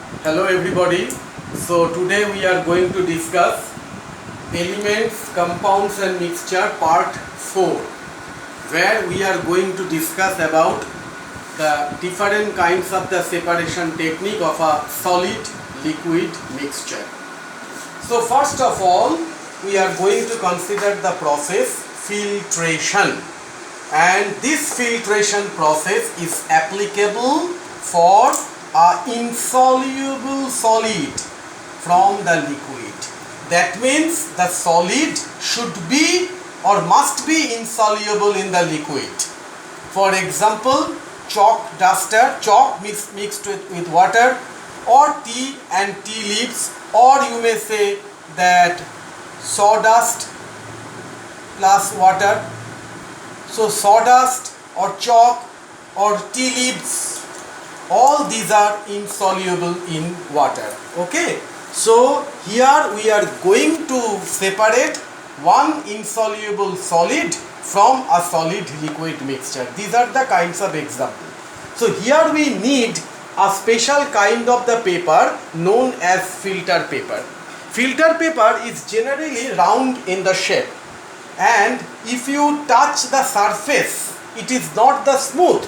Hello everybody. So today we are going to discuss elements, compounds and mixture part 4, where we are going to discuss about the different kinds of the separation technique of a solid liquid mixture. So first of all, we are going to consider the process filtration, and this filtration process is applicable for insoluble solid from the liquid. That means the solid should be or must be insoluble in the liquid. For example, chalk duster, chalk mixed with water, or tea and tea leaves, or you may say that sawdust plus water. So sawdust or chalk or tea leaves, all these are insoluble in water. Okay, so here we are going to separate one insoluble solid from a solid liquid mixture. These are the kinds of examples. So here we need a special kind of the paper known as filter paper. Filter paper is generally round in the shape, and if you touch the surface, it is not the smooth.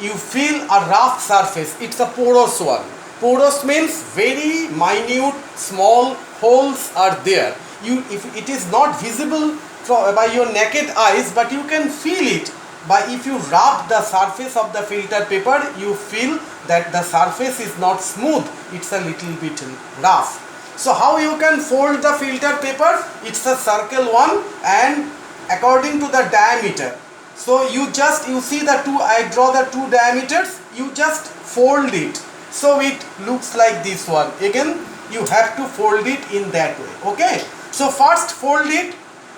You feel a rough surface. It's a porous one. Porous means very minute, small holes are there. If it is not visible by your naked eyes, but you can feel it. But if you rub the surface of the filter paper, you feel that the surface is not smooth. It's a little bit rough. So how you can fold the filter paper? It's a circle one, and according to the diameter. So you see the two, I draw the two diameters, you just fold it. So it looks like this one. Again, you have to fold it in that way. Okay. So first fold it,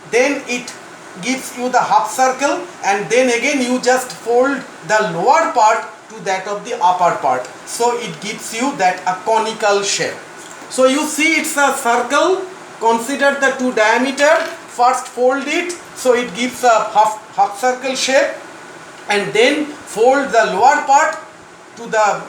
then it gives you the half circle, and then again you just fold the lower part to that of the upper part. So it gives you that a conical shape. So you see it's a circle. Consider the two diameter. First fold it, so it gives a half circle shape, and then fold the lower part to the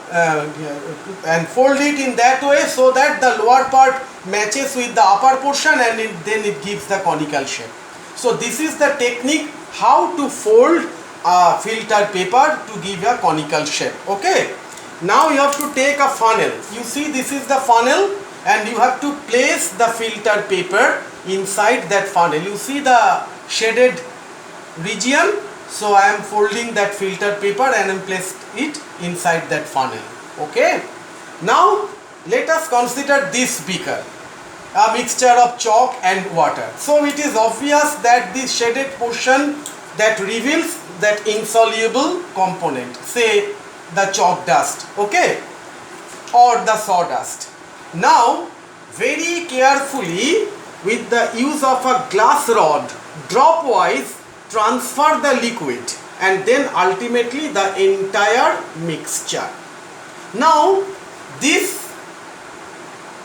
and fold it in that way so that the lower part matches with the upper portion, and then it gives the conical shape. So this is the technique how to fold a filter paper to give a conical shape. Okay. Now you have to take a funnel. You see this is the funnel, and you have to place the filter paper inside that funnel. You see the shaded region. So I am folding that filter paper and I am placed it inside that funnel. Okay. Now let us consider this beaker, a mixture of chalk and water. So it is obvious that this shaded portion that reveals that insoluble component, say the chalk dust, okay, or the sawdust. Now very carefully, with the use of a glass rod, drop-wise transfer the liquid, and then ultimately the entire mixture. Now this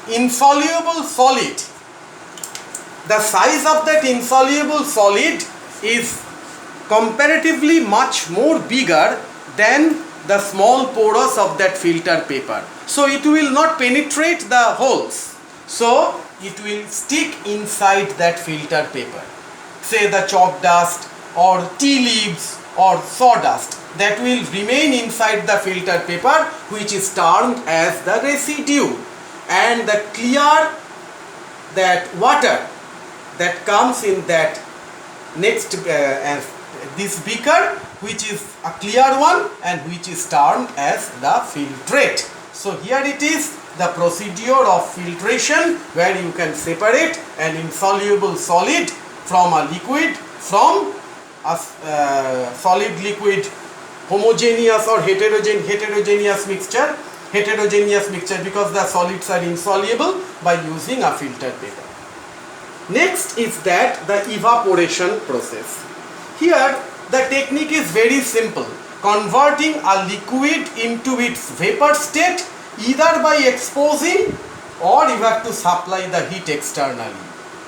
insoluble solid, the size of that insoluble solid is comparatively much more bigger than the small porous of that filter paper. So it will not penetrate the holes. So it will stick inside that filter paper. Say the chalk dust or tea leaves or sawdust, that will remain inside the filter paper, which is termed as the residue. And the clear, that water that comes in that next this beaker, which is a clear one and which is termed as the filtrate. So here it is, the procedure of filtration, where you can separate an insoluble solid from a liquid, from a solid liquid homogeneous or heterogeneous mixture, because the solids are insoluble, by using a filter paper. Next is that the evaporation process. Here the technique is very simple, converting a liquid into its vapor state, either by exposing, or you have to supply the heat externally.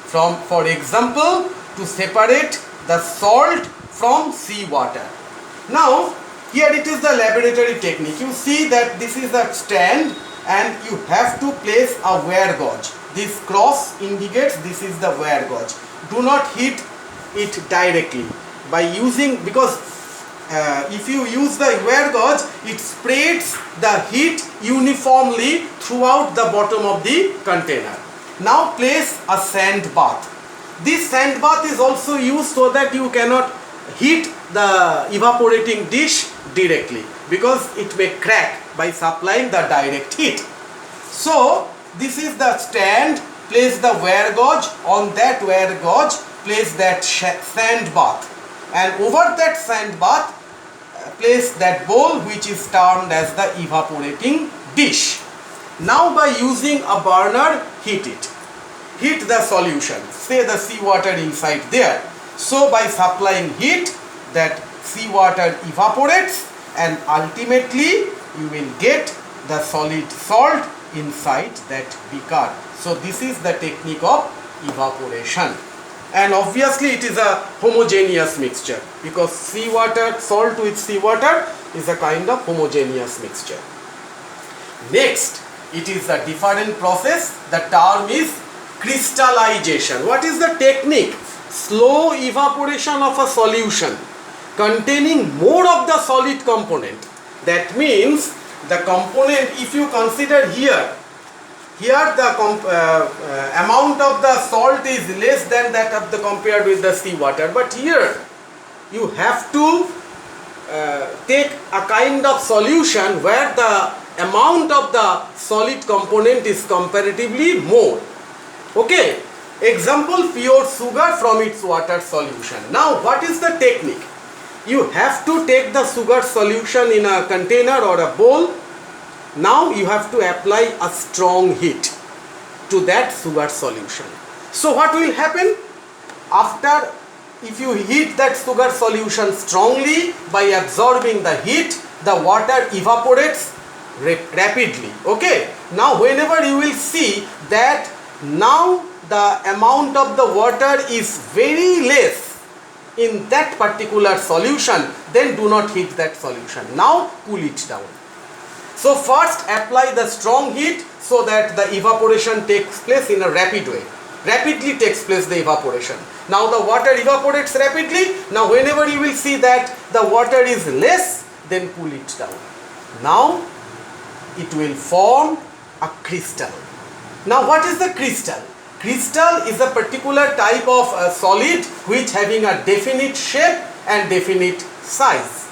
For example, to separate the salt from seawater. Now here it is the laboratory technique. You see that this is a stand and you have to place a wear gauge. This cross indicates this is the wear gauge. Do not hit it directly by using, because if you use the wear gauge, it spreads the heat uniformly throughout the bottom of the container. Now place a sand bath. This sand bath is also used so that you cannot heat the evaporating dish directly, because it may crack by supplying the direct heat. So this is the stand. Place the wear gauge. On that wear gauge, place that sand bath, and over that sand bath place that bowl which is termed as the evaporating dish. Now by using a burner, heat it. Heat the solution, say the seawater inside there. So by supplying heat, that seawater evaporates, and ultimately you will get the solid salt inside that beaker. So this is the technique of evaporation. And obviously it is a homogeneous mixture, because seawater, salt with seawater is a kind of homogeneous mixture. Next, it is a different process. The term is crystallization. What is the technique? Slow evaporation of a solution containing more of the solid component. That means the component, if you consider here the amount of the salt is less than that of the compared with the seawater, but here you have to take a kind of solution where the amount of the solid component is comparatively more. Okay, example, pure sugar from its water solution. Now what is the technique? You have to take the sugar solution in a container or a bowl. Now you have to apply a strong heat to that sugar solution. So what will happen? After, if you heat that sugar solution strongly, by absorbing the heat, the water evaporates rapidly. Okay. Now whenever you will see that now the amount of the water is very less in that particular solution, then do not heat that solution. Now cool it down. So first apply the strong heat so that the evaporation takes place in a rapid way. Rapidly takes place the evaporation. Now the water evaporates rapidly. Now whenever you will see that the water is less, then cool it down. Now it will form a crystal. Now what is the crystal? Crystal is a particular type of solid which having a definite shape and definite size.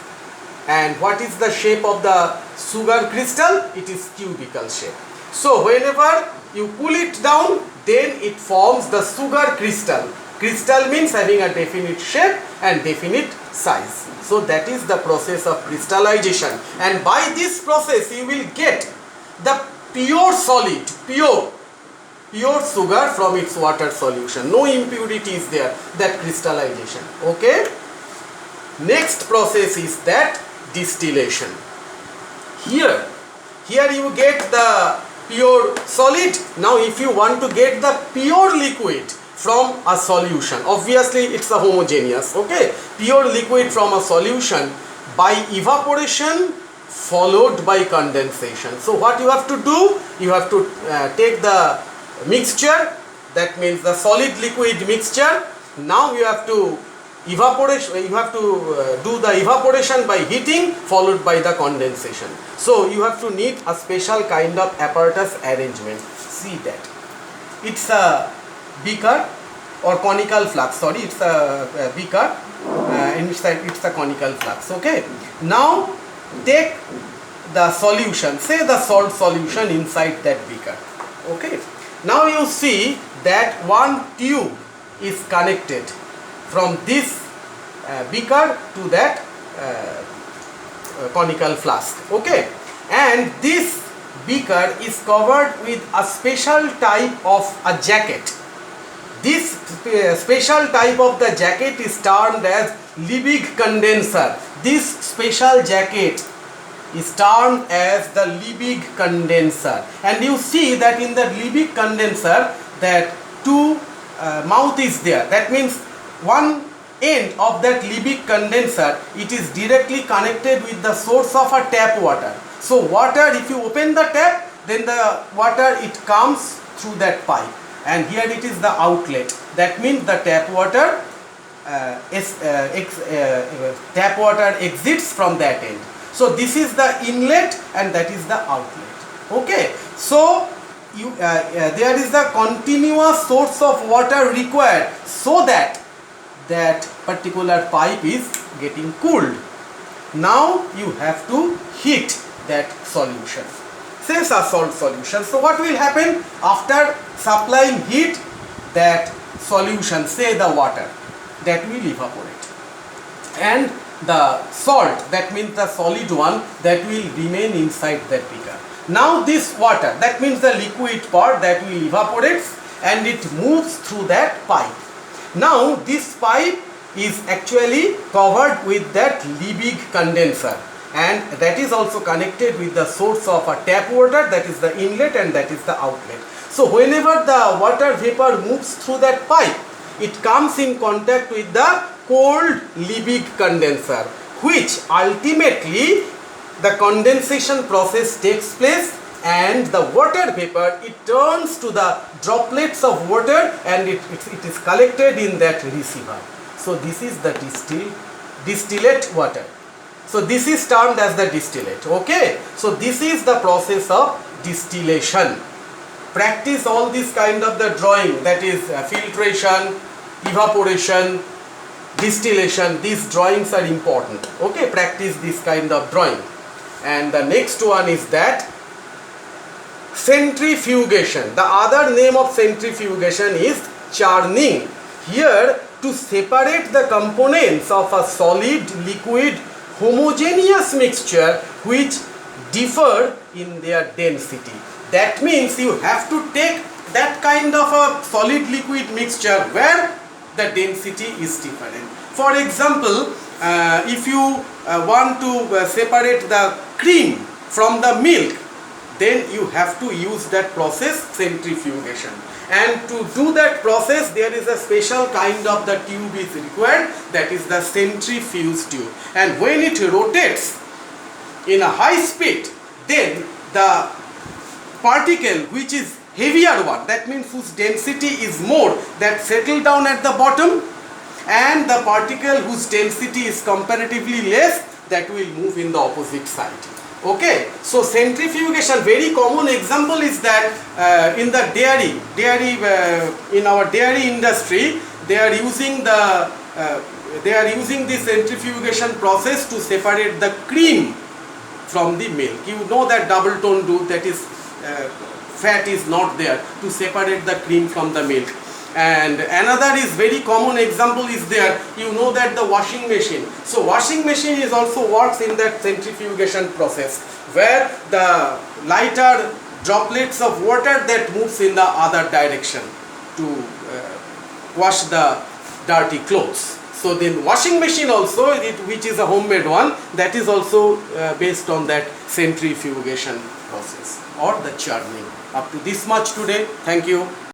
And what is the shape of the sugar crystal? It is cubical shape. So whenever you pull it down, then it forms the sugar crystal. Crystal means having a definite shape and definite size. So that is the process of crystallization. And by this process you will get the pure solid, pure sugar from its water solution. No impurity is there, that crystallization. Okay. Next process is that distillation. Here you get the pure solid. Now if you want to get the pure liquid from a solution, obviously it's a homogeneous, okay, pure liquid from a solution, by evaporation followed by condensation. So what you have to do, you have to take the mixture, that means the solid liquid mixture. Now you have to evaporation, you have to do the evaporation by heating followed by the condensation. So you have to need a special kind of apparatus arrangement. See that it's a beaker or conical flask, sorry, it's a beaker in which it's a conical flask. Okay, now take the solution, say the salt solution inside that beaker. Okay, now you see that one tube is connected from this beaker to that conical flask. Okay, and this beaker is covered with a special type of a jacket. This special type of the jacket is termed as Liebig condenser. This special jacket is termed as the Liebig condenser. And you see that in the Liebig condenser that two mouth is there. That means one end of that Liebig condenser, it is directly connected with the source of a tap water. So water, if you open the tap, then the water it comes through that pipe, and here it is the outlet. That means the tap water exits from that end. So this is the inlet and that is the outlet. Okay, so there is a continuous source of water required so that that particular pipe is getting cooled. Now you have to heat that solution. Say a salt solution. So what will happen after supplying heat? That solution, say the water, that will evaporate, and the salt, that means the solid one, that will remain inside that beaker. Now this water, that means the liquid part, that will evaporate and it moves through that pipe. Now this pipe is actually covered with that Liebig condenser, and that is also connected with the source of a tap water, that is the inlet and that is the outlet. So whenever the water vapor moves through that pipe, it comes in contact with the cold Liebig condenser, which ultimately the condensation process takes place, and the water vapor, it turns to the droplets of water and it is collected in that receiver. So this is the distillate water. So this is termed as the distillate. Okay, so this is the process of distillation. Practice all this kind of the drawing, that is filtration, evaporation, distillation. These drawings are important. Okay, practice this kind of drawing. And the next one is that centrifugation. The other name of centrifugation is churning. Here, to separate the components of a solid, liquid, homogeneous mixture which differ in their density. That means you have to take that kind of a solid liquid mixture where the density is different. For example, if you want to separate the cream from the milk, then you have to use that process, centrifugation. And to do that process, there is a special kind of the tube is required, that is the centrifuge tube. And when it rotates in a high speed, then the particle which is heavier one, that means whose density is more, that settle down at the bottom, and the particle whose density is comparatively less, that will move in the opposite side. Okay, so centrifugation, very common example is that in the in our dairy industry, they are using this centrifugation process to separate the cream from the milk. You know that double tone do, that is fat is not there to separate the cream from the milk. And another is very common example is there, you know that the washing machine. So washing machine is also works in that centrifugation process, where the lighter droplets of water that moves in the other direction to wash the dirty clothes. So then washing machine also, which is a homemade one, that is also based on that centrifugation process or the churning. Up to this much today. Thank you.